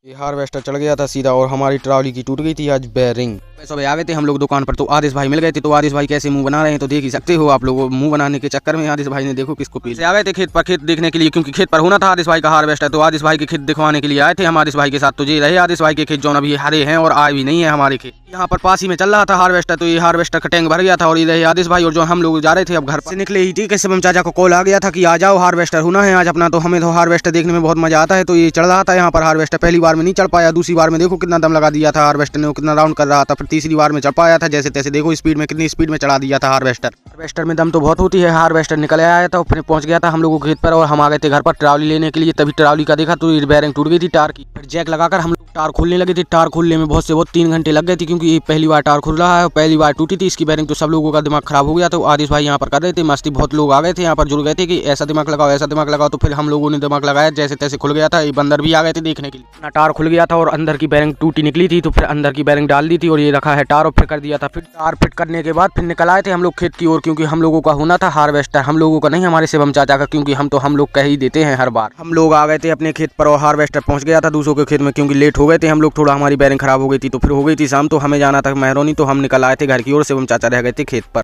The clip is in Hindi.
ये हार्वेस्टर चढ़ गया था सीधा और हमारी ट्रॉली की टूट गई थी आज बेरिंग। सुबह आ गए थे हम लोग दुकान पर, तो आदिश भाई मिल गए थे। तो आदिश भाई कैसे मुंह बना रहे हैं तो देख ही सकते हो आप लोग। मुंह बनाने के चक्कर में आदिश भाई ने देखो किसको पीछे आ गए थे खेत पर, खेत देखने के लिए, क्योंकि खेत पर होना था आदिश भाई का हार्वेस्टर। तो आदिश भाई के खेत दिखवाने के लिए आए थे हम आदिश भाई के साथ। तो ये रहे आदिश भाई के खेत जो अभी हरे हैं और आए भी नहीं है हमारे खेत। यहाँ पर पास ही में चल रहा था हार्वेस्टर, तो ये हार्वेस्टर का टैंक भर गया था और ये रहे आदिश भाई। और जो हम लोग जा रहे थे अब घर से निकले ही थे कि शिवम चाचा को कॉल आ गया था कि आ जाओ हार्वेस्टर होना है आज अपना। तो हमें तो हार्वेस्टर देखने में बहुत मजा आता है। तो ये चढ़ रहा था यहाँ पर हार्वेस्टर, पहली बार में नहीं चढ़ पाया, दूसरी बार में देखो कितना दम लगा दिया था हार्वेस्टर ने, कितना राउंड कर रहा था। फिर तीसरी बार में चढ़ पाया था जैसे तैसे, देखो स्पीड में कितनी स्पीड में चढ़ा दिया था हार्वेस्टर में दम तो बहुत होती है। हार्वेस्टर निकल आया था, फिर पहुंच गया था हम लोगों के खेत पर और हम आ गए थे घर पर ट्रॉली लेने के लिए। तभी ट्रॉली का देखा तो बेरिंग टूट गई थी टार की। फिर जैक लगाकर हम लोग टार खोलने लगे थे। टार खोलने में बहुत 3 घंटे लग गए थे, क्योंकि ये पहली बार टार खुल रहा है, पहली बार टूटी थी इसकी बेरिंग। तो सब लोगों का दिमाग खराब हो गया। तो आदिश भाई यहाँ पर कर रहे थे मस्ती, बहुत लोग आ गए थे यहाँ पर, जुड़ गए थे कि ऐसा दिमाग लगाओ ऐसा दिमाग लगाओ। तो फिर हम लोगों ने दिमाग लगाया, जैसे तैसे खुल गया था। ये बंदर भी आ गए थे देखने के लिए। टार खुल गया था और अंदर की बेरिंग टूटी निकली थी। तो फिर अंदर की बेरिंग डाल दी थी और ये रखा है टार, और फिर कर दिया था। फिर टार फिट करने के बाद फिर निकल आए थे हम लोग खेत की ओर, क्योंकि हम लोगों का होना था हार्वेस्टर, हम लोगों का नहीं हमारे शिवम चाचा का, क्योंकि हम लोग कह ही देते हैं हर बार। हम लोग आ गए थे अपने खेत पर और हार्वेस्टर पहुंच गया था दूसरों के खेत में, क्योंकि लेट हो गए थे हम लोग, थोड़ा हमारी बेरिंग खराब हो गई थी। तो फिर हो गई थी शाम, तो हमें जाना था मेहरौनी। तो हम निकल आए थे घर की ओर, शिवम चाचा रह गए थे खेत पर।